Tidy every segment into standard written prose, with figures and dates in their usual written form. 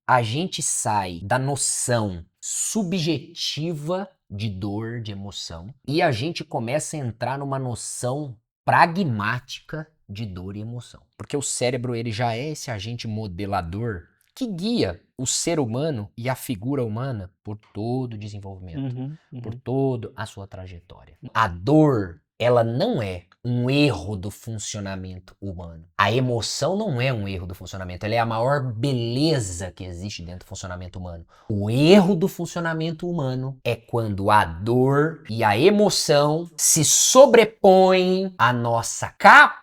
a gente sai da noção subjetiva de dor, de emoção, e a gente começa a entrar numa noção pragmática de dor e emoção. Porque o cérebro ele já é esse agente modelador que guia o ser humano e a figura humana por todo o desenvolvimento, por toda a sua trajetória. A dor, ela não é um erro do funcionamento humano. A emoção não é um erro do funcionamento, ela é a maior beleza que existe dentro do funcionamento humano. O erro do funcionamento humano é quando a dor e a emoção se sobrepõem à nossa capacidade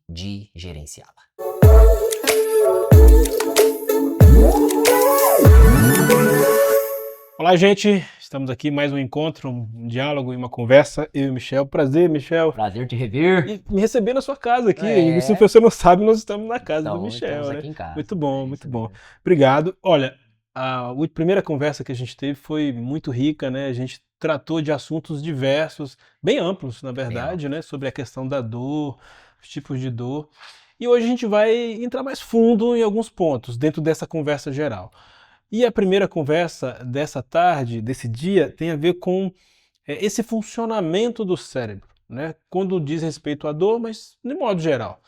de gerenciá-la. Olá, gente. Estamos aqui mais um encontro, um diálogo e uma conversa. Eu e o Michel. Prazer, Michel. Prazer te rever. E me receber na sua casa aqui. É. Se você não sabe, nós estamos na casa Então, do Michel, estamos né? aqui em casa. Muito bom, É muito isso bom. mesmo. Obrigado. Olha, a primeira conversa que a gente teve foi muito rica, né? A gente tratou de assuntos diversos, bem amplos, na verdade, né? Sobre a questão da dor, os tipos de dor. E hoje a gente vai entrar mais fundo em alguns pontos dentro dessa conversa geral. E a primeira conversa dessa tarde, desse dia, tem a ver com esse funcionamento do cérebro, né? Quando diz respeito à dor, mas de modo geral.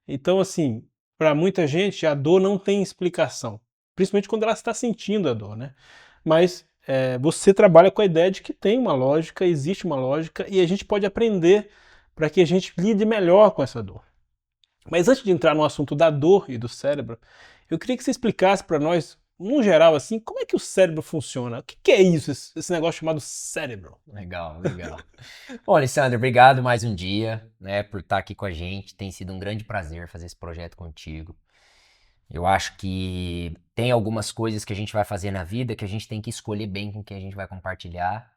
Então, assim, para muita gente, a dor não tem explicação, principalmente quando ela está sentindo a dor, né? Mas você trabalha com a ideia de que tem uma lógica, existe uma lógica, e a gente pode aprender para que a gente lide melhor com essa dor. Mas antes de entrar no assunto da dor e do cérebro, eu queria que você explicasse para nós, no geral, assim, como é que o cérebro funciona? O que é isso, esse negócio chamado cérebro? Legal, legal. Bom, Alessandro, obrigado mais um dia, né, por estar aqui com a gente. Tem sido um grande prazer fazer esse projeto contigo. Eu acho que tem algumas coisas que a gente vai fazer na vida que a gente tem que escolher bem com quem a gente vai compartilhar.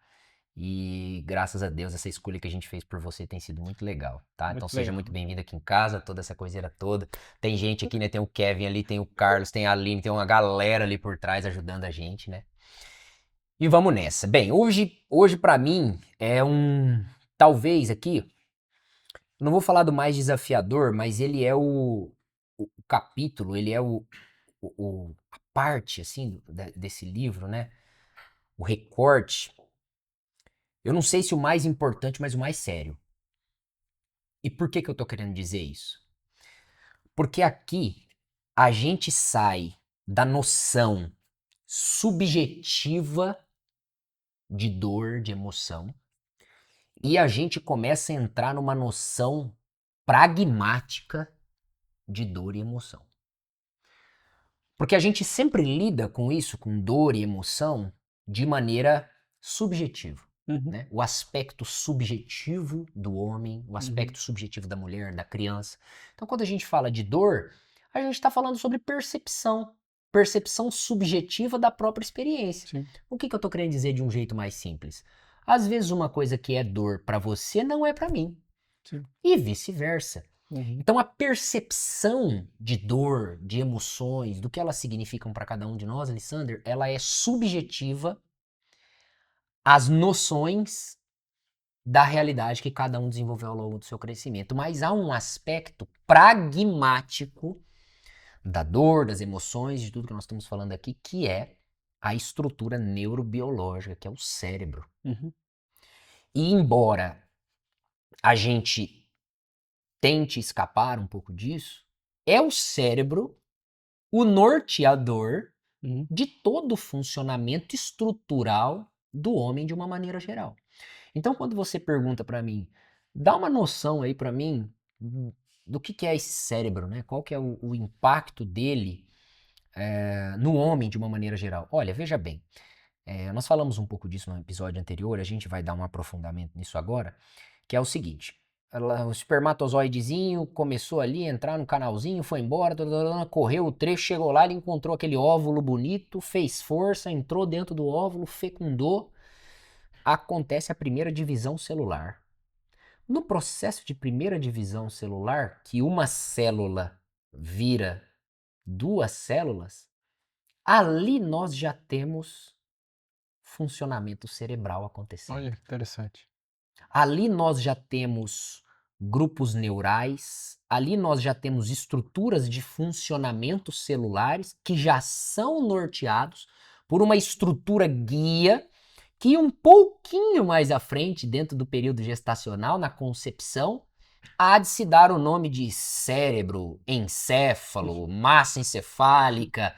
E graças a Deus essa escolha que a gente fez por você tem sido muito legal, tá? Então seja muito bem-vindo aqui em casa, toda essa coiseira toda. Tem gente aqui, né? Tem o Kevin ali, tem o Carlos, tem a Aline, tem uma galera ali por trás ajudando a gente, né? E vamos nessa. Bem, hoje para mim é talvez aqui, não vou falar do mais desafiador, mas ele é o capítulo, ele é a parte, assim, desse livro, né? O recorte. Eu não sei se o mais importante, mas o mais sério. E por que eu tô querendo dizer isso? Porque aqui a gente sai da noção subjetiva de dor, de emoção, e a gente começa a entrar numa noção pragmática de dor e emoção. Porque a gente sempre lida com isso, com dor e emoção, de maneira subjetiva. Né? O aspecto subjetivo do homem, o aspecto subjetivo da mulher, da criança. Então, quando a gente fala de dor, a gente está falando sobre percepção. Percepção subjetiva da própria experiência. Sim. O que eu estou querendo dizer de um jeito mais simples? Às vezes uma coisa que é dor para você não é para mim. Sim. E vice-versa. Então a percepção de dor, de emoções, do que elas significam para cada um de nós, Alessandro, ela é subjetiva às noções da realidade que cada um desenvolveu ao longo do seu crescimento. Mas há um aspecto pragmático da dor, das emoções, de tudo que nós estamos falando aqui, que é a estrutura neurobiológica, que é o cérebro. E embora a gente tente escapar um pouco disso, é o cérebro o norteador de todo o funcionamento estrutural do homem de uma maneira geral. Então, quando você pergunta para mim, dá uma noção aí para mim do que é esse cérebro, né? Qual que é o impacto dele no homem de uma maneira geral? Olha, veja bem, nós falamos um pouco disso no episódio anterior, a gente vai dar um aprofundamento nisso agora, que é o seguinte. O espermatozoidezinho começou ali a entrar no canalzinho, foi embora, correu o trecho, chegou lá, ele encontrou aquele óvulo bonito, fez força, entrou dentro do óvulo, fecundou. Acontece a primeira divisão celular. No processo de primeira divisão celular, que uma célula vira duas células, ali nós já temos funcionamento cerebral acontecendo. Olha, interessante. Ali nós já temos grupos neurais. Ali nós já temos estruturas de funcionamento celulares que já são norteados por uma estrutura guia que um pouquinho mais à frente, dentro do período gestacional, na concepção, há de se dar o nome de cérebro, encéfalo, massa encefálica.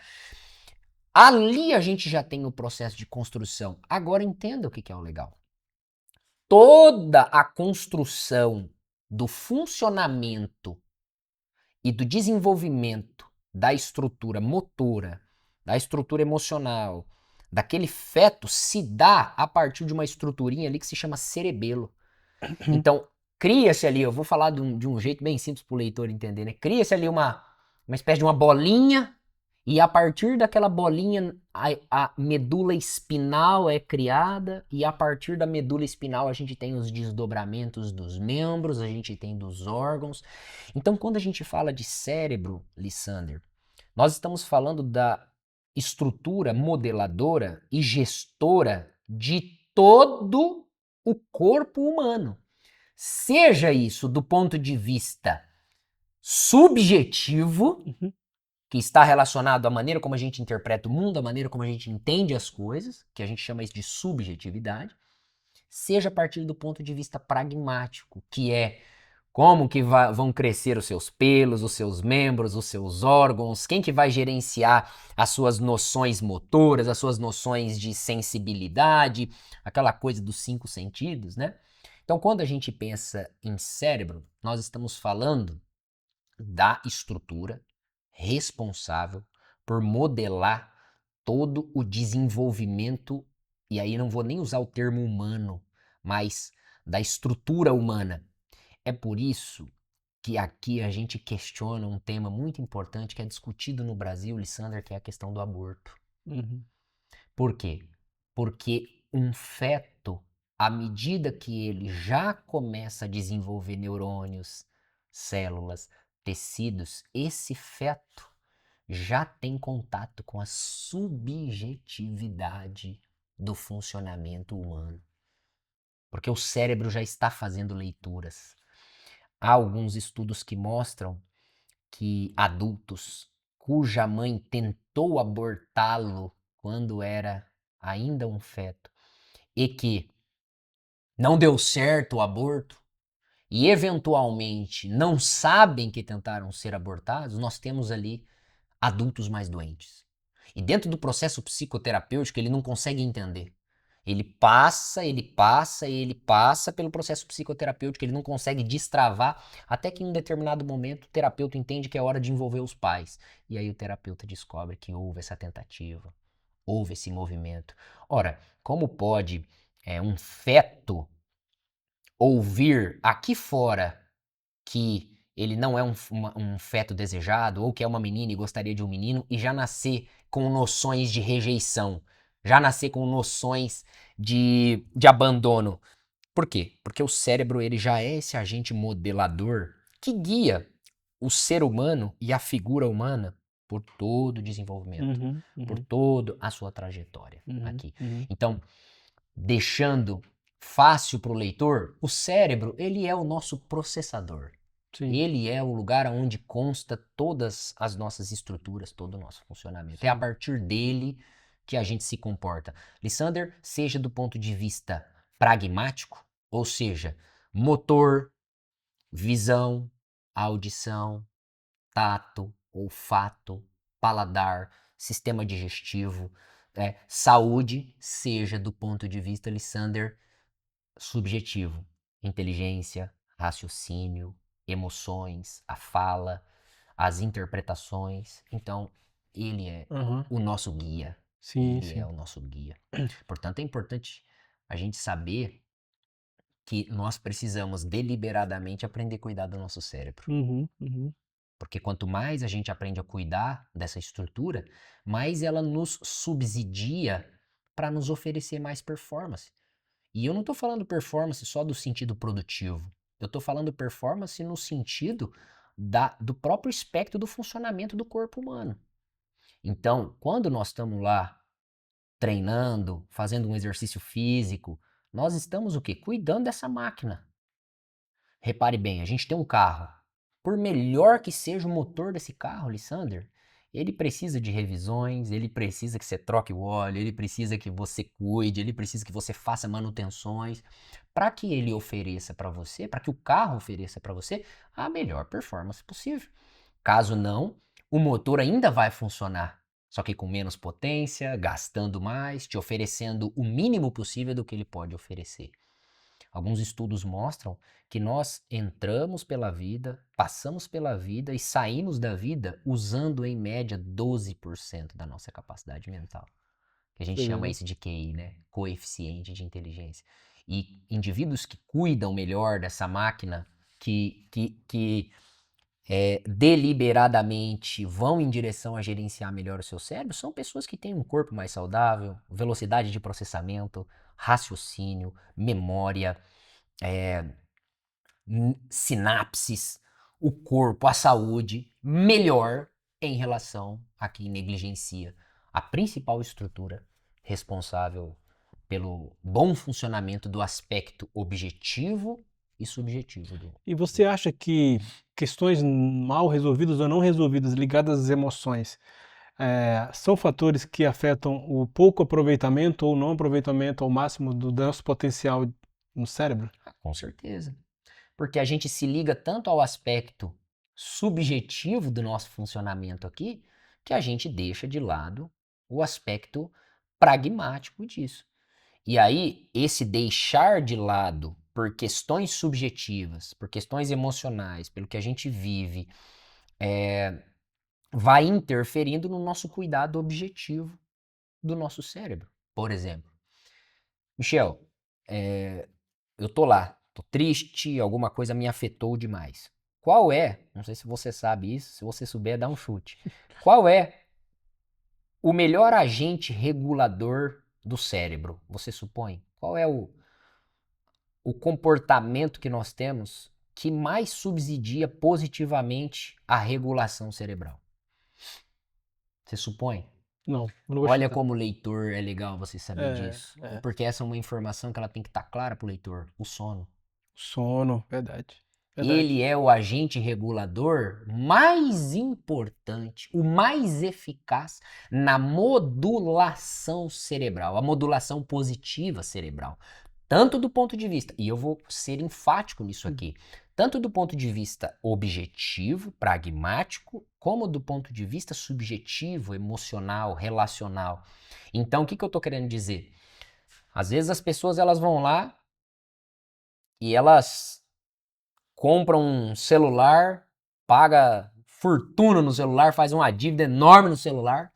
Ali a gente já tem o processo de construção. Agora entenda o que é o legal. Toda a construção do funcionamento e do desenvolvimento da estrutura motora, da estrutura emocional, daquele feto se dá a partir de uma estruturinha ali que se chama cerebelo. Então, cria-se ali, eu vou falar de um jeito bem simples para o leitor entender, né? Cria-se ali uma espécie de uma bolinha e a partir daquela bolinha a medula espinal é criada e a partir da medula espinal a gente tem os desdobramentos dos membros, a gente tem dos órgãos. Então, quando a gente fala de cérebro, Lissander, nós estamos falando da estrutura modeladora e gestora de todo o corpo humano. Seja isso do ponto de vista subjetivo, que está relacionado à maneira como a gente interpreta o mundo, à maneira como a gente entende as coisas, que a gente chama isso de subjetividade, seja a partir do ponto de vista pragmático, que é como que vão crescer os seus pelos, os seus membros, os seus órgãos, quem que vai gerenciar as suas noções motoras, as suas noções de sensibilidade, aquela coisa dos 5 sentidos, né? Então, quando a gente pensa em cérebro, nós estamos falando da estrutura responsável por modelar todo o desenvolvimento, e aí não vou nem usar o termo humano, mas da estrutura humana. É por isso que aqui a gente questiona um tema muito importante que é discutido no Brasil, Lissander, que é a questão do aborto. Por quê? Porque um feto, à medida que ele já começa a desenvolver neurônios, células, tecidos, esse feto já tem contato com a subjetividade do funcionamento humano. Porque o cérebro já está fazendo leituras. Há alguns estudos que mostram que adultos cuja mãe tentou abortá-lo quando era ainda um feto e que não deu certo o aborto e eventualmente não sabem que tentaram ser abortados, nós temos ali adultos mais doentes. E dentro do processo psicoterapêutico ele não consegue entender. Ele passa pelo processo psicoterapêutico, ele não consegue destravar, até que em um determinado momento o terapeuta entende que é hora de envolver os pais. E aí o terapeuta descobre que houve essa tentativa, houve esse movimento. Ora, como pode um feto ouvir aqui fora que ele não é um feto desejado, ou que é uma menina e gostaria de um menino, e já nascer com noções de rejeição, já nascer com noções de abandono? Por quê? Porque o cérebro ele já é esse agente modelador que guia o ser humano e a figura humana por todo o desenvolvimento, por toda a sua trajetória aqui. Então, deixando fácil para o leitor, o cérebro ele é o nosso processador. Sim. Ele é o lugar onde consta todas as nossas estruturas, todo o nosso funcionamento. É a partir dele que a gente se comporta. Lissander, seja do ponto de vista pragmático, ou seja, motor, visão, audição, tato, olfato, paladar, sistema digestivo, saúde, seja do ponto de vista, Lissander, subjetivo, inteligência, raciocínio, emoções, a fala, as interpretações. Então, ele é o nosso guia. Sim, Ele é o nosso guia. Portanto, é importante a gente saber que nós precisamos deliberadamente aprender a cuidar do nosso cérebro. Porque quanto mais a gente aprende a cuidar dessa estrutura, mais ela nos subsidia para nos oferecer mais performance. E eu não estou falando performance só do sentido produtivo. Eu estou falando performance no sentido do próprio espectro do funcionamento do corpo humano. Então, quando nós estamos lá treinando, fazendo um exercício físico, nós estamos o quê? Cuidando dessa máquina. Repare bem, a gente tem um carro. Por melhor que seja o motor desse carro, Lissander, ele precisa de revisões, ele precisa que você troque o óleo, ele precisa que você cuide, ele precisa que você faça manutenções, para que ele ofereça para você, para que o carro ofereça para você a melhor performance possível. Caso não, o motor ainda vai funcionar, só que com menos potência, gastando mais, te oferecendo o mínimo possível do que ele pode oferecer. Alguns estudos mostram que nós entramos pela vida, passamos pela vida e saímos da vida usando em média 12% da nossa capacidade mental. Que a gente chama Sim. isso de QI, né? Coeficiente de inteligência. E indivíduos que cuidam melhor dessa máquina, que deliberadamente vão em direção a gerenciar melhor o seu cérebro, são pessoas que têm um corpo mais saudável, velocidade de processamento, raciocínio, memória, sinapses, o corpo, a saúde, melhor em relação a quem negligencia a principal estrutura responsável pelo bom funcionamento do aspecto objetivo e subjetivo do. E você acha que questões mal resolvidas ou não resolvidas ligadas às emoções são fatores que afetam o pouco aproveitamento ou não aproveitamento ao máximo do nosso potencial no cérebro? Com certeza. Porque a gente se liga tanto ao aspecto subjetivo do nosso funcionamento aqui, que a gente deixa de lado o aspecto pragmático disso. E aí, esse deixar de lado por questões subjetivas, por questões emocionais, pelo que a gente vive, vai interferindo no nosso cuidado objetivo do nosso cérebro. Por exemplo, Michel, eu tô lá, tô triste, alguma coisa me afetou demais. Qual é, não sei se você sabe isso, se você souber, dá um chute. Qual é o melhor agente regulador do cérebro, você supõe? Qual é o comportamento que nós temos que mais subsidia positivamente a regulação cerebral? Você supõe? Não, eu não vou Olha chutar. como leitor é legal você saber É, disso. é. Porque essa é uma informação que ela tem que estar clara para o leitor. O sono. Sono, verdade. Ele Verdade. é o agente regulador mais importante, o mais eficaz na modulação cerebral, a modulação positiva cerebral. Tanto do ponto de vista, e eu vou ser enfático nisso aqui, tanto do ponto de vista objetivo, pragmático, como do ponto de vista subjetivo, emocional, relacional. Então, o que eu estou querendo dizer? Às vezes as pessoas elas vão lá e elas compra um celular, paga fortuna no celular, faz uma dívida enorme no celular,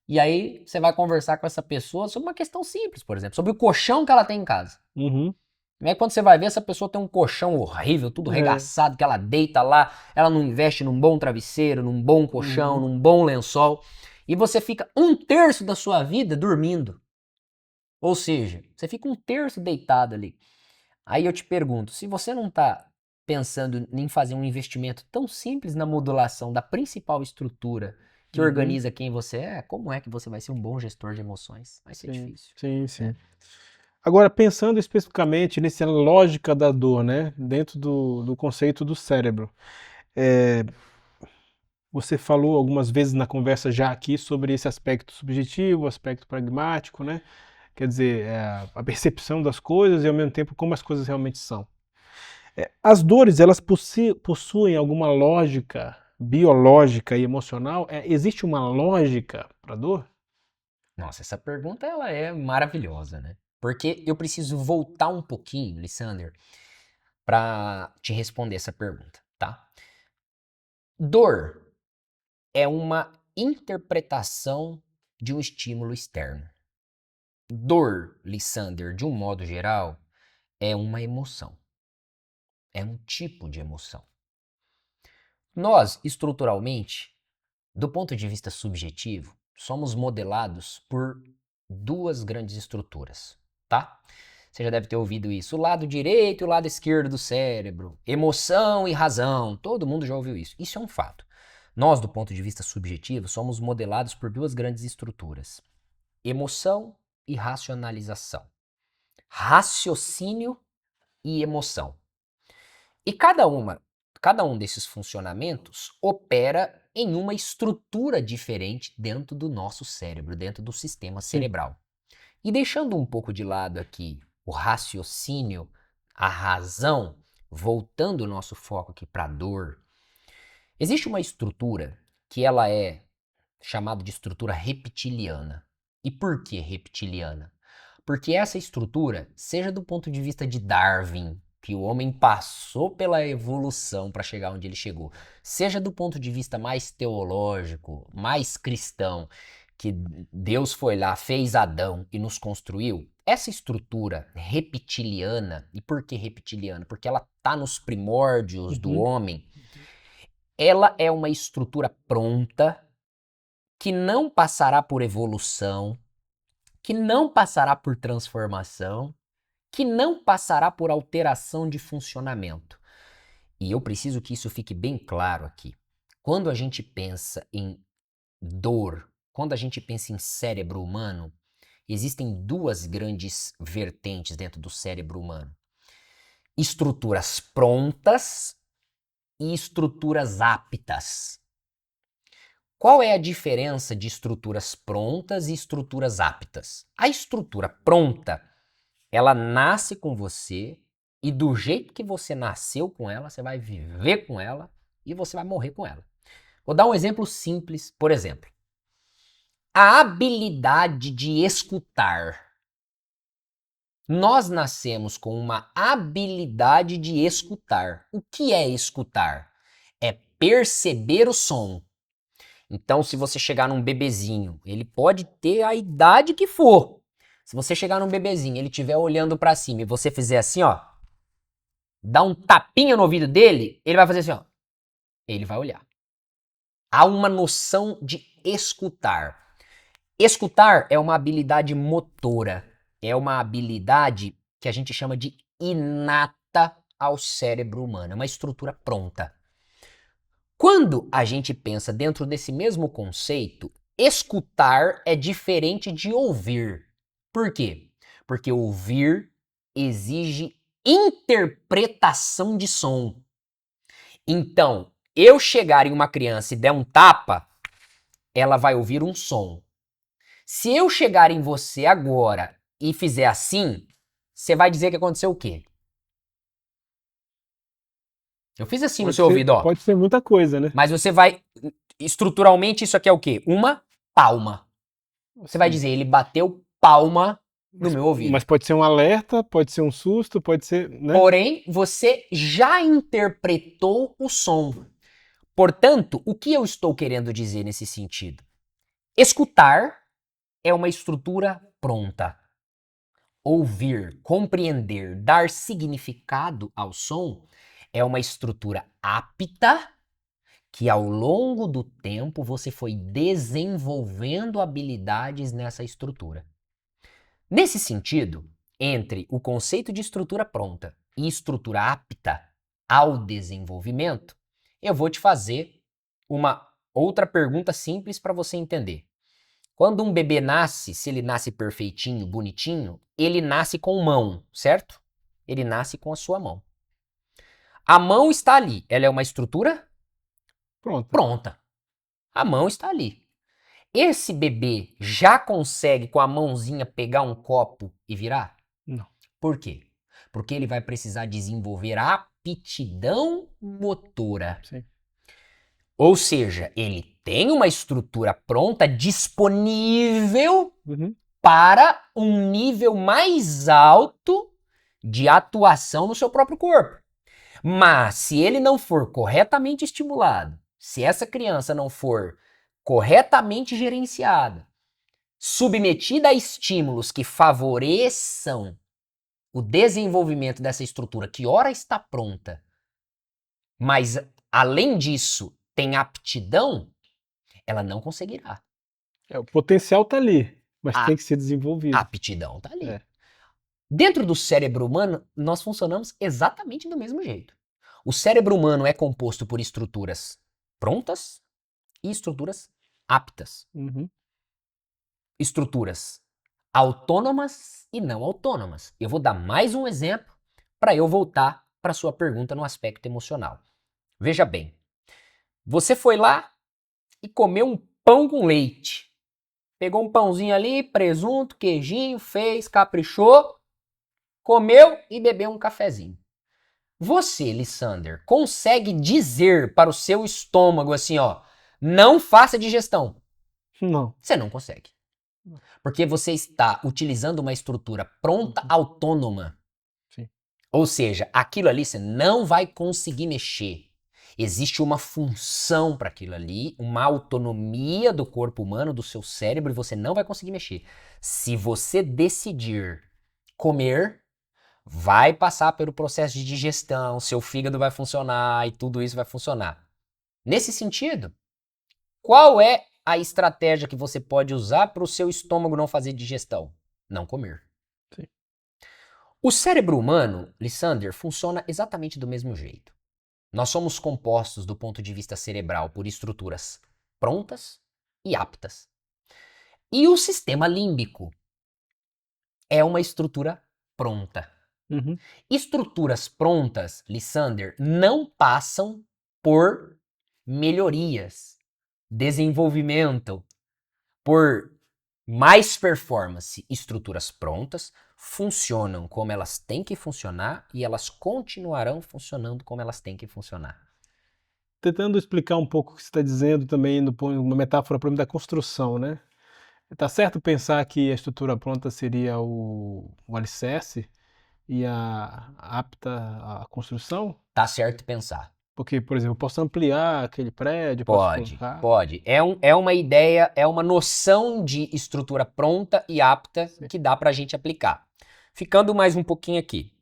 e aí você vai conversar com essa pessoa sobre uma questão simples, por exemplo, sobre o colchão que ela tem em casa. Uhum. E aí quando você vai ver, essa pessoa tem um colchão horrível, tudo É. regaçado, que ela deita lá, ela não investe num bom travesseiro, num bom colchão, Uhum. num bom lençol, e você fica 1/3 da sua vida dormindo. Ou seja, você fica 1/3 deitado ali. Aí eu te pergunto, se você não está pensando em fazer um investimento tão simples na modulação da principal estrutura que Uhum. organiza quem você é, como é que você vai ser um bom gestor de emoções? Vai ser Sim, difícil, sim, sim. né? Agora, pensando especificamente nessa lógica da dor, né? Dentro do conceito do cérebro. É, você falou algumas vezes na conversa já aqui sobre esse aspecto subjetivo, aspecto pragmático, né? Quer dizer, a percepção das coisas e ao mesmo tempo como as coisas realmente são. As dores, elas possuem alguma lógica biológica e emocional? Existe uma lógica para a dor? Nossa, essa pergunta ela é maravilhosa, né? Porque eu preciso voltar um pouquinho, Lissander, para te responder essa pergunta, tá? Dor é uma interpretação de um estímulo externo. Dor, Lissander, de um modo geral, é uma emoção. É um tipo de emoção. Nós, estruturalmente, do ponto de vista subjetivo, somos modelados por duas grandes estruturas, tá? Você já deve ter ouvido isso. O lado direito e o lado esquerdo do cérebro. Emoção e razão. Todo mundo já ouviu isso. Isso é um fato. Nós, do ponto de vista subjetivo, somos modelados por duas grandes estruturas: emoção e racionalização. Raciocínio e emoção. E cada um desses funcionamentos opera em uma estrutura diferente dentro do nosso cérebro, dentro do sistema cerebral. E deixando um pouco de lado aqui o raciocínio, a razão, voltando o nosso foco aqui para a dor, existe uma estrutura que ela é chamada de estrutura reptiliana. E por que reptiliana? Porque essa estrutura, seja do ponto de vista de Darwin, que o homem passou pela evolução para chegar onde ele chegou, seja do ponto de vista mais teológico, mais cristão, que Deus foi lá, fez Adão e nos construiu, essa estrutura reptiliana, e por que reptiliana? Porque ela está nos primórdios do homem, ela é uma estrutura pronta, que não passará por evolução, que não passará por transformação, que não passará por alteração de funcionamento. E eu preciso que isso fique bem claro aqui. Quando a gente pensa em dor, quando a gente pensa em cérebro humano, existem duas grandes vertentes dentro do cérebro humano: estruturas prontas e estruturas aptas. Qual é a diferença de estruturas prontas e estruturas aptas? A estrutura pronta, ela nasce com você e do jeito que você nasceu com ela, você vai viver com ela e você vai morrer com ela. Vou dar um exemplo simples, por exemplo. A habilidade de escutar. Nós nascemos com uma habilidade de escutar. O que é escutar? É perceber o som. Então, se você chegar num bebezinho, ele pode ter a idade que for. Se você chegar num bebezinho, ele estiver olhando pra cima e você fizer assim, ó, dá um tapinha no ouvido dele, ele vai fazer assim, ó. Ele vai olhar. Há uma noção de escutar. Escutar é uma habilidade motora. É uma habilidade que a gente chama de inata ao cérebro humano. É uma estrutura pronta. Quando a gente pensa dentro desse mesmo conceito, escutar é diferente de ouvir. Por quê? Porque ouvir exige interpretação de som. Então, eu chegar em uma criança e der um tapa, ela vai ouvir um som. Se eu chegar em você agora e fizer assim, você vai dizer que aconteceu o quê? Eu fiz assim no seu ouvido, ó. Pode ser muita coisa, né? Mas você vai... Estruturalmente, isso aqui é o quê? Uma palma. Você vai dizer, ele bateu palma no meu ouvido. Mas pode ser um alerta, pode ser um susto, pode ser... né? Porém, você já interpretou o som. Portanto, o que eu estou querendo dizer nesse sentido? Escutar é uma estrutura pronta. Ouvir, compreender, dar significado ao som é uma estrutura apta que ao longo do tempo você foi desenvolvendo habilidades nessa estrutura. Nesse sentido, entre o conceito de estrutura pronta e estrutura apta ao desenvolvimento, eu vou te fazer uma outra pergunta simples para você entender. Quando um bebê nasce, se ele nasce perfeitinho, bonitinho, ele nasce com mão, certo? Ele nasce com a sua mão. A mão está ali, ela é uma estrutura pronta. A mão está ali. Esse bebê já consegue com a mãozinha pegar um copo e virar? Não. Por quê? Porque ele vai precisar desenvolver aptidão motora. Sim. Ou seja, ele tem uma estrutura pronta, disponível para um nível mais alto de atuação no seu próprio corpo. Mas se ele não for corretamente estimulado, se essa criança não for corretamente gerenciada, submetida a estímulos que favoreçam o desenvolvimento dessa estrutura, que ora está pronta, mas além disso tem aptidão, ela não conseguirá. O potencial está ali, mas tem que ser desenvolvido. A aptidão está ali. Dentro do cérebro humano, nós funcionamos exatamente do mesmo jeito. O cérebro humano é composto por estruturas prontas e estruturas aptas. Estruturas autônomas e não autônomas. Eu vou dar mais um exemplo para eu voltar para sua pergunta no aspecto emocional. Veja bem, você foi lá e comeu um pão com leite. Pegou um pãozinho ali, presunto, queijinho, fez, caprichou, comeu e bebeu um cafezinho. Você, Lissander, consegue dizer para o seu estômago assim, ó, não faça digestão? Não. Você não consegue. Porque você está utilizando uma estrutura pronta, autônoma. Sim. Ou seja, aquilo ali você não vai conseguir mexer. Existe uma função para aquilo ali, uma autonomia do corpo humano, do seu cérebro, e você não vai conseguir mexer. Se você decidir comer, vai passar pelo processo de digestão, seu fígado vai funcionar e tudo isso vai funcionar. Nesse sentido, qual é a estratégia que você pode usar para o seu estômago não fazer digestão? Não comer. Sim. O cérebro humano, Lissander, funciona exatamente do mesmo jeito. Nós somos compostos do ponto de vista cerebral por estruturas prontas e aptas. E o sistema límbico é uma estrutura pronta. Uhum. Estruturas prontas, Lissander, não passam por melhorias, desenvolvimento, por mais performance. Estruturas prontas funcionam como elas têm que funcionar e elas continuarão funcionando como elas têm que funcionar. Tentando explicar um pouco o que você está dizendo também, uma metáfora para mim da construção, né? Tá certo pensar que a estrutura pronta seria o alicerce e a apta à construção? Tá certo pensar. Porque, por exemplo, eu posso ampliar aquele prédio, posso Pode, colocar... pode. É uma ideia, é uma noção de estrutura pronta e apta Sim. que dá pra gente aplicar. Ficando mais um pouquinho aqui.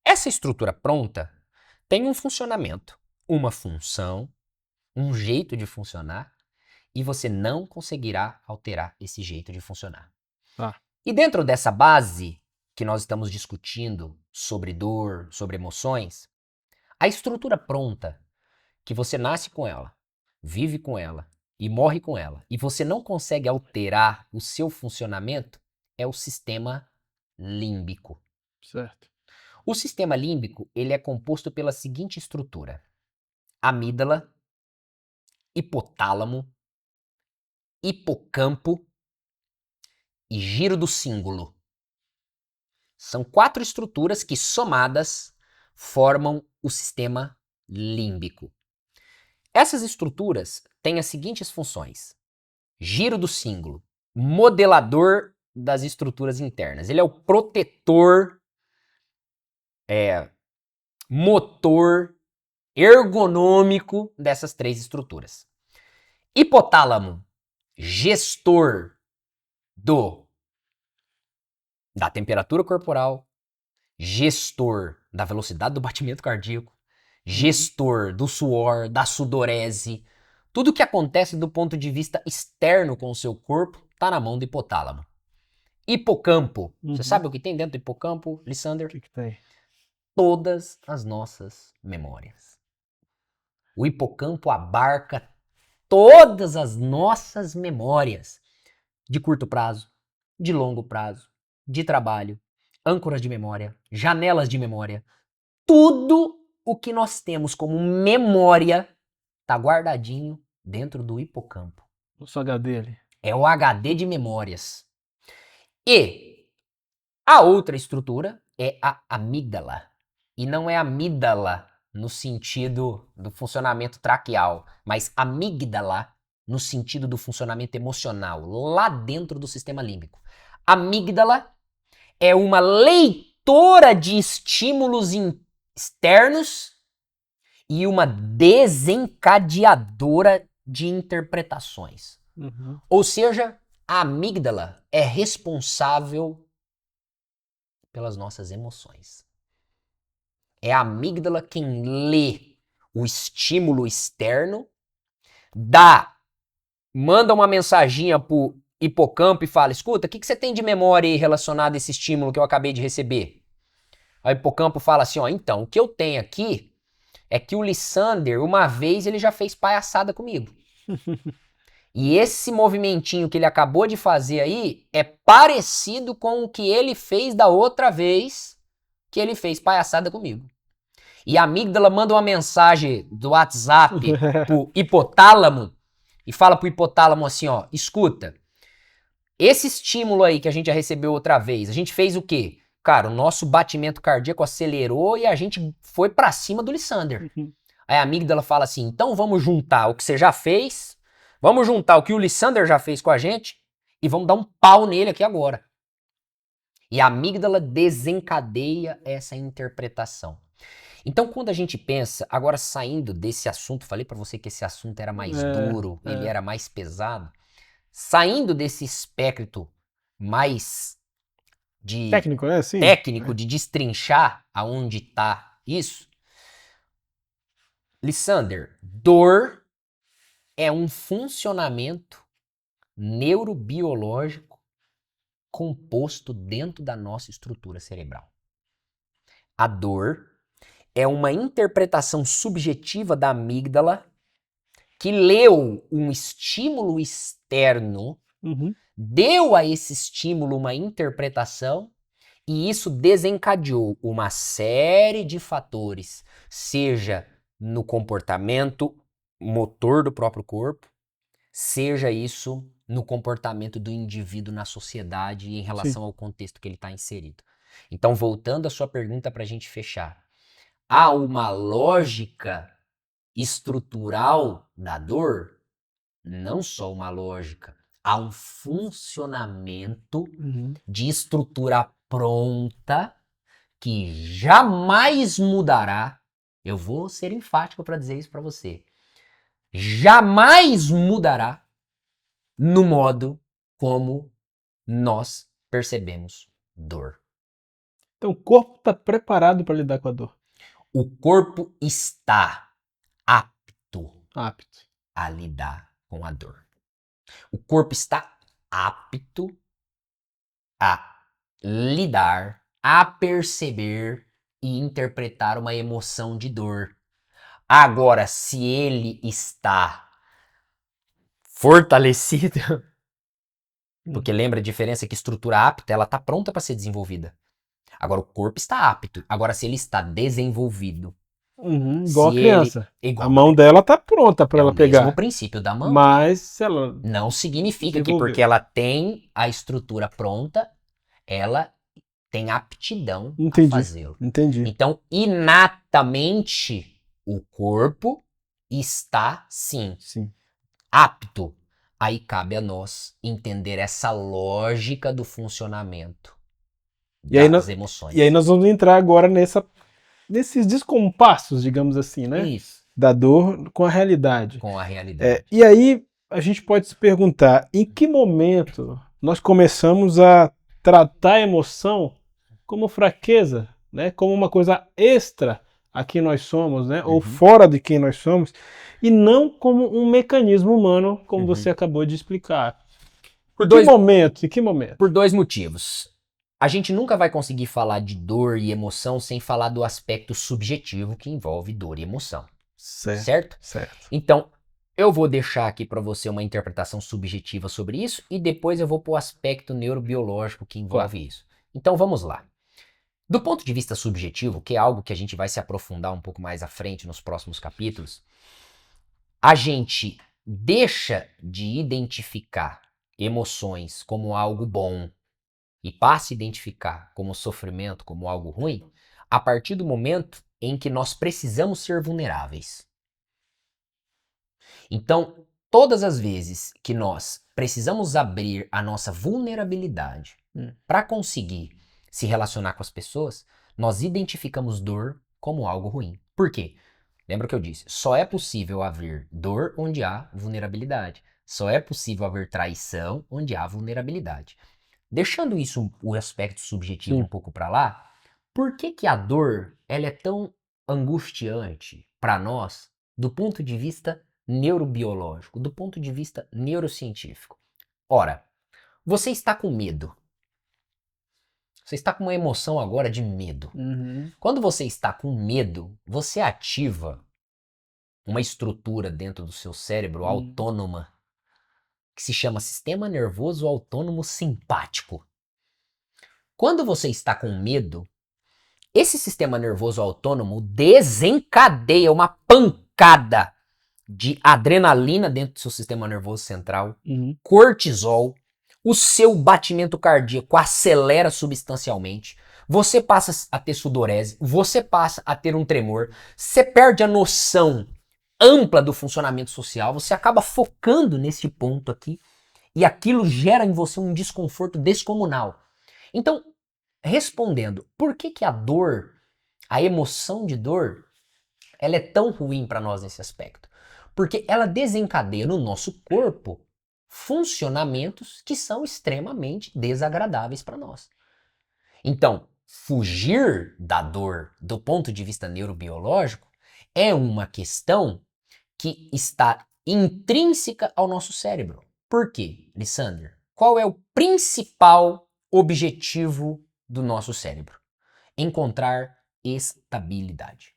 Essa estrutura pronta tem um funcionamento, uma função, um jeito de funcionar, e você não conseguirá alterar esse jeito de funcionar. Ah. E dentro dessa base que nós estamos discutindo sobre dor, sobre emoções, a estrutura pronta, que você nasce com ela, vive com ela e morre com ela, e você não consegue alterar o seu funcionamento, é o sistema límbico. Certo. O sistema límbico, ele é composto pela seguinte estrutura: amígdala, hipotálamo, hipocampo e giro do cíngulo. São 4 estruturas que, somadas, formam o sistema límbico. Essas estruturas têm as seguintes funções: giro do cíngulo, modelador das estruturas internas. Ele é o protetor, motor, ergonômico dessas 3 estruturas. Hipotálamo, gestor da temperatura corporal, gestor da velocidade do batimento cardíaco, gestor do suor, da sudorese. Tudo que acontece do ponto de vista externo com o seu corpo está na mão do hipotálamo. Hipocampo. Você sabe o que tem dentro do hipocampo, Lissander? O que tem? Todas as nossas memórias. O hipocampo abarca todas as nossas memórias de curto prazo, de longo prazo, de trabalho, âncoras de memória, janelas de memória. Tudo o que nós temos como memória está guardadinho dentro do hipocampo. O seu HD ali. É o HD de memórias. E a outra estrutura é a amígdala. E não é amígdala no sentido do funcionamento traqueal, mas amígdala no sentido do funcionamento emocional, lá dentro do sistema límbico. Amígdala é uma leitora de estímulos externos e uma desencadeadora de interpretações. Uhum. Ou seja, a amígdala é responsável pelas nossas emoções. É a amígdala quem lê o estímulo externo, manda uma mensaginha pro hipocampo e fala: escuta, o que você tem de memória aí relacionada a esse estímulo que eu acabei de receber? Aí o hipocampo fala assim: ó, então, o que eu tenho aqui é que o Lissander, uma vez, ele já fez palhaçada comigo. E esse movimentinho que ele acabou de fazer aí é parecido com o que ele fez da outra vez que ele fez palhaçada comigo. E a amígdala manda uma mensagem do WhatsApp pro hipotálamo e fala pro hipotálamo assim, ó, escuta, esse estímulo aí que a gente já recebeu outra vez, a gente fez o quê? Cara, o nosso batimento cardíaco acelerou e a gente foi pra cima do Lissander. Aí a amígdala fala assim, então vamos juntar o que você já fez, vamos juntar o que o Lissander já fez com a gente e vamos dar um pau nele aqui agora. E a amígdala desencadeia essa interpretação. Então, quando a gente pensa, agora saindo desse assunto, falei pra você que esse assunto era mais duro, ele era mais pesado. Saindo desse espectro mais de Técnico, né? Sim. técnico de destrinchar aonde tá isso, Lissander, dor é um funcionamento neurobiológico composto dentro da nossa estrutura cerebral. A dor é uma interpretação subjetiva da amígdala que leu um estímulo externo, deu a esse estímulo uma interpretação e isso desencadeou uma série de fatores, seja no comportamento motor do próprio corpo, seja isso no comportamento do indivíduo na sociedade e em relação ao contexto que ele está inserido. Então, voltando à sua pergunta para a gente fechar, há uma lógica estrutural da dor? Não só uma lógica, há um funcionamento de estrutura pronta que jamais mudará. Eu vou ser enfático para dizer isso para você. Jamais mudará no modo como nós percebemos dor. Então o corpo está preparado para lidar com a dor. O corpo está apto Apto. a lidar com a dor. O corpo está apto a lidar, a perceber e interpretar uma emoção de dor. Agora, se ele está fortalecido, porque lembra a diferença que estrutura apta, ela está pronta para ser desenvolvida. Agora, o corpo está apto. Agora, se ele está desenvolvido, Igual a criança. igual A mão dela tá pronta para ela pegar. É o mesmo princípio da mão. Mas se ela não significa que porque ela tem a estrutura pronta, ela tem aptidão a fazê-lo. Entendi. Então, inatamente, o corpo está, sim, apto. Aí cabe a nós entender essa lógica do funcionamento das emoções. E aí nós vamos entrar agora nesses descompassos, digamos assim, né? Isso. Da dor com a realidade. Com a realidade. E aí a gente pode se perguntar, em que momento nós começamos a tratar a emoção como fraqueza, né? Como uma coisa extra a quem nós somos, né? Ou fora de quem nós somos, e não como um mecanismo humano, como você acabou de explicar. Em que momento? Por dois motivos. A gente nunca vai conseguir falar de dor e emoção sem falar do aspecto subjetivo que envolve dor e emoção. Certo? Então, eu vou deixar aqui para você uma interpretação subjetiva sobre isso e depois eu vou para o aspecto neurobiológico que envolve isso. Então, vamos lá. Do ponto de vista subjetivo, que é algo que a gente vai se aprofundar um pouco mais à frente nos próximos capítulos, a gente deixa de identificar emoções como algo bom e passa a identificar como sofrimento, como algo ruim, a partir do momento em que nós precisamos ser vulneráveis. Então, todas as vezes que nós precisamos abrir a nossa vulnerabilidade para conseguir se relacionar com as pessoas, nós identificamos dor como algo ruim. Por quê? Lembra que eu disse? Só é possível haver dor onde há vulnerabilidade. Só é possível haver traição onde há vulnerabilidade. Deixando isso, o aspecto subjetivo um pouco para lá, por que que a dor ela é tão angustiante para nós do ponto de vista neurobiológico, do ponto de vista neurocientífico? Ora, você está com medo. Você está com uma emoção agora de medo. Quando você está com medo, você ativa uma estrutura dentro do seu cérebro autônoma que se chama sistema nervoso autônomo simpático. Quando você está com medo, esse sistema nervoso autônomo desencadeia uma pancada de adrenalina dentro do seu sistema nervoso central, cortisol, o seu batimento cardíaco acelera substancialmente, você passa a ter sudorese, você passa a ter um tremor, você perde a noção ampla do funcionamento social, você acaba focando nesse ponto aqui e aquilo gera em você um desconforto descomunal. Então, respondendo, por que que a dor, a emoção de dor, ela é tão ruim para nós nesse aspecto? Porque ela desencadeia no nosso corpo funcionamentos que são extremamente desagradáveis para nós. Então, fugir da dor do ponto de vista neurobiológico é uma questão que está intrínseca ao nosso cérebro. Por quê, Lissander? Qual é o principal objetivo do nosso cérebro? Encontrar estabilidade.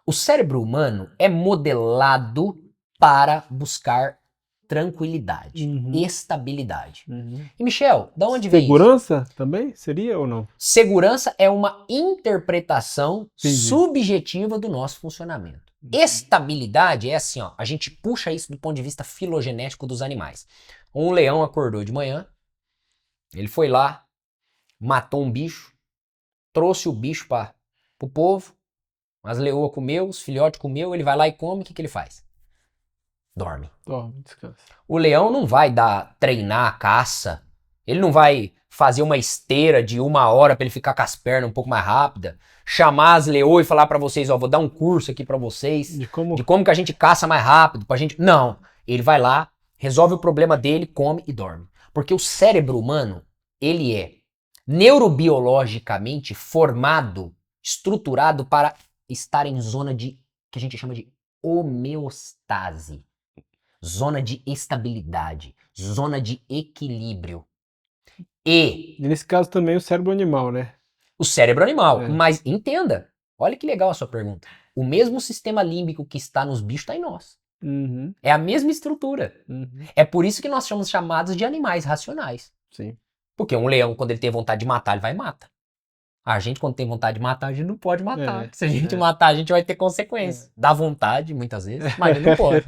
O cérebro humano é modelado para buscar tranquilidade, estabilidade. E Michel, da onde vem isso? Segurança também seria ou não? Segurança é uma interpretação subjetiva do nosso funcionamento. Estabilidade é assim, ó, a gente puxa isso do ponto de vista filogenético dos animais. Um leão acordou de manhã, ele foi lá, matou um bicho, trouxe o bicho para o povo, as leoas comeu, os filhotes comeu, ele vai lá e come, o que que ele faz? Dorme. Dorme, descansa. O leão não vai treinar a caça, ele não vai fazer uma esteira de 1 hora para ele ficar com as pernas um pouco mais rápida, chamar as leoas e falar para vocês, ó, vou dar um curso aqui para vocês de como que a gente caça mais rápido, pra gente... Não, ele vai lá, resolve o problema dele, come e dorme. Porque o cérebro humano, ele é neurobiologicamente formado, estruturado para estar em zona de, que a gente chama de homeostase. Zona de estabilidade, zona de equilíbrio. E nesse caso também o cérebro animal, né? O cérebro animal. Mas entenda, olha que legal a sua pergunta. O mesmo sistema límbico que está nos bichos está em nós. É a mesma estrutura. É por isso que nós somos chamados de animais racionais. Sim. Porque um leão, quando ele tem vontade de matar, ele vai e mata. A gente, quando tem vontade de matar, a gente não pode matar. Se a gente matar, a gente vai ter consequências. Dá vontade, muitas vezes, mas não pode.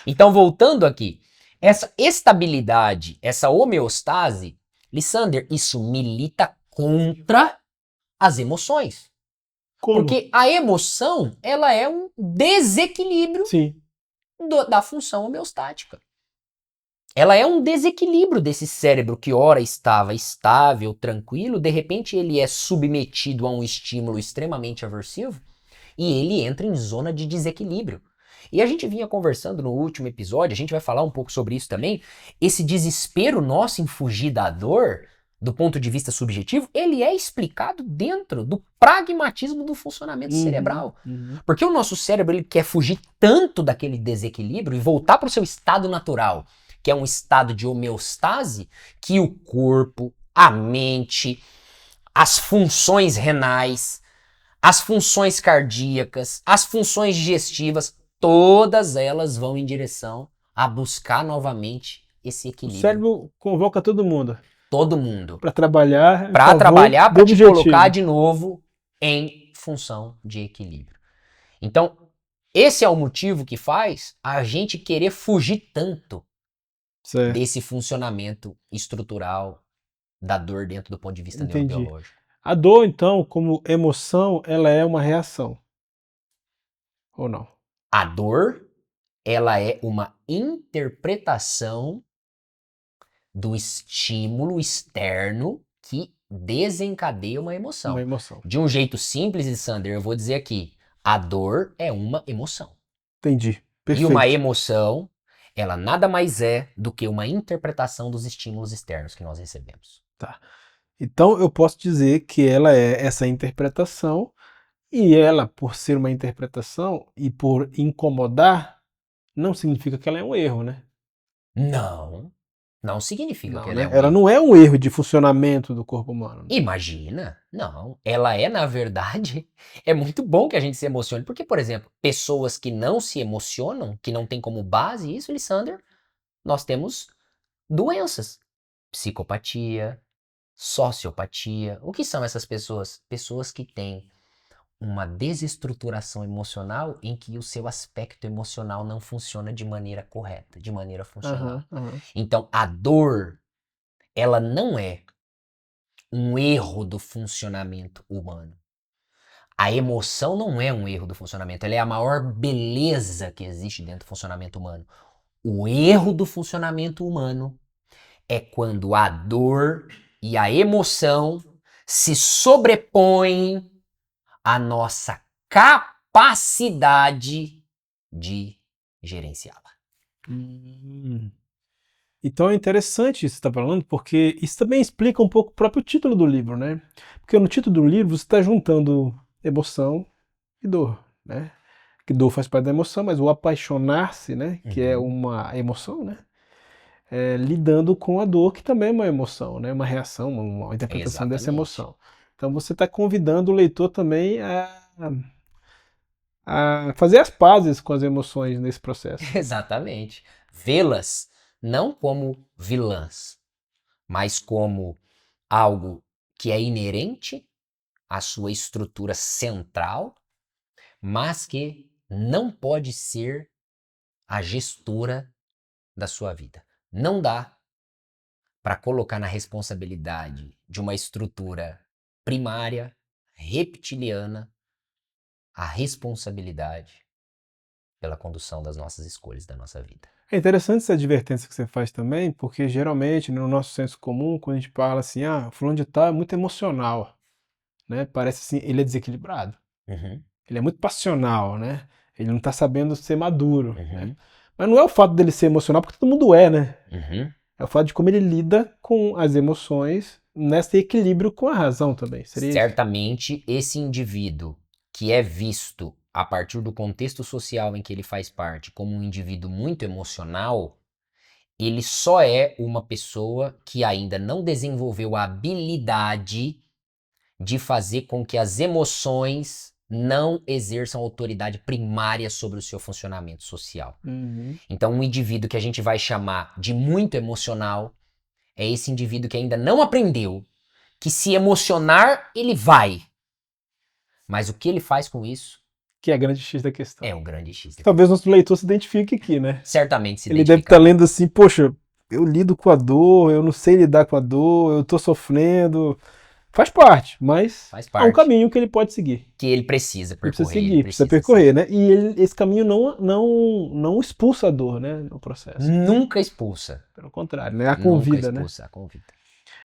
Então, voltando aqui, essa estabilidade, essa homeostase, Lissander, isso milita contra as emoções. Como? Porque a emoção, ela é um desequilíbrio da função homeostática. Ela é um desequilíbrio desse cérebro que ora estava estável, tranquilo, de repente ele é submetido a um estímulo extremamente aversivo e ele entra em zona de desequilíbrio. E a gente vinha conversando no último episódio, a gente vai falar um pouco sobre isso também, esse desespero nosso em fugir da dor, do ponto de vista subjetivo, ele é explicado dentro do pragmatismo do funcionamento cerebral. Porque o nosso cérebro ele quer fugir tanto daquele desequilíbrio e voltar para o seu estado natural, que é um estado de homeostase, que o corpo, a mente, as funções renais, as funções cardíacas, as funções digestivas, todas elas vão em direção a buscar novamente esse equilíbrio. O cérebro convoca todo mundo. Todo mundo. Para trabalhar. Para trabalhar, para te colocar de novo em função de equilíbrio. Então, esse é o motivo que faz a gente querer fugir tanto desse funcionamento estrutural da dor dentro do ponto de vista neurobiológico. A dor, então, como emoção, ela é uma reação. Ou não? A dor, ela é uma interpretação do estímulo externo que desencadeia uma emoção. Uma emoção. De um jeito simples, Lissander, eu vou dizer aqui, a dor é uma emoção. Entendi. Perfeito. E uma emoção, ela nada mais é do que uma interpretação dos estímulos externos que nós recebemos. Tá. Então eu posso dizer que ela é essa interpretação, e ela, por ser uma interpretação e por incomodar, não significa que ela é um erro, né? Não significa que ela né? é um Ela erro. não é um erro de funcionamento do corpo humano. Imagina, não. Ela é, na verdade, é muito bom que a gente se emocione. Porque, por exemplo, pessoas que não se emocionam, que não tem como base isso, Lissander, nós temos doenças. Psicopatia, sociopatia. O que são essas pessoas? Pessoas que têm uma desestruturação emocional em que o seu aspecto emocional não funciona de maneira correta, de maneira funcional. Então, a dor, ela não é um erro do funcionamento humano. A emoção não é um erro do funcionamento, ela é a maior beleza que existe dentro do funcionamento humano. O erro do funcionamento humano é quando a dor e a emoção se sobrepõem à nossa capacidade de gerenciá-la. Então é interessante isso que você está falando, porque isso também explica um pouco o próprio título do livro, né? Porque no título do livro você está juntando emoção e dor, né? Que dor faz parte da emoção, mas o apaixonar-se, né? Que é uma emoção, né? Lidando com a dor, que também é uma emoção, né? Uma reação, uma interpretação dessa emoção. Então você está convidando o leitor também a fazer as pazes com as emoções nesse processo. Exatamente. Vê-las não como vilãs, mas como algo que é inerente à sua estrutura central, mas que não pode ser a gestora da sua vida. Não dá para colocar na responsabilidade de uma estrutura primária, reptiliana, a responsabilidade pela condução das nossas escolhas da nossa vida. É interessante essa advertência que você faz também, porque geralmente no nosso senso comum, quando a gente fala assim, fulano de tal é muito emocional, né? Parece assim, ele é desequilibrado. Ele é muito passional, né? Ele não tá sabendo ser maduro, né? Mas não é o fato dele ser emocional, porque todo mundo é, né? É o fato de como ele lida com as emoções nesse equilíbrio com a razão também. Seria Certamente esse indivíduo que é visto a partir do contexto social em que ele faz parte como um indivíduo muito emocional, ele só é uma pessoa que ainda não desenvolveu a habilidade de fazer com que as emoções não exerçam autoridade primária sobre o seu funcionamento social. Então, um indivíduo que a gente vai chamar de muito emocional é esse indivíduo que ainda não aprendeu que se emocionar, ele vai. Mas o que ele faz com isso que é a grande X da questão. é o grande X da questão. Talvez nosso leitor se identifique aqui, né? Certamente se Ele deve estar lendo assim, poxa, eu lido com a dor, eu não sei lidar com a dor, eu tô sofrendo. Faz parte, mas há um caminho que ele pode seguir. Que ele precisa percorrer. Ele precisa percorrer, né? E esse caminho não expulsa a dor, né? No processo. Nunca expulsa. Pelo contrário, né? A convida, Nunca expulsa, né? A convida.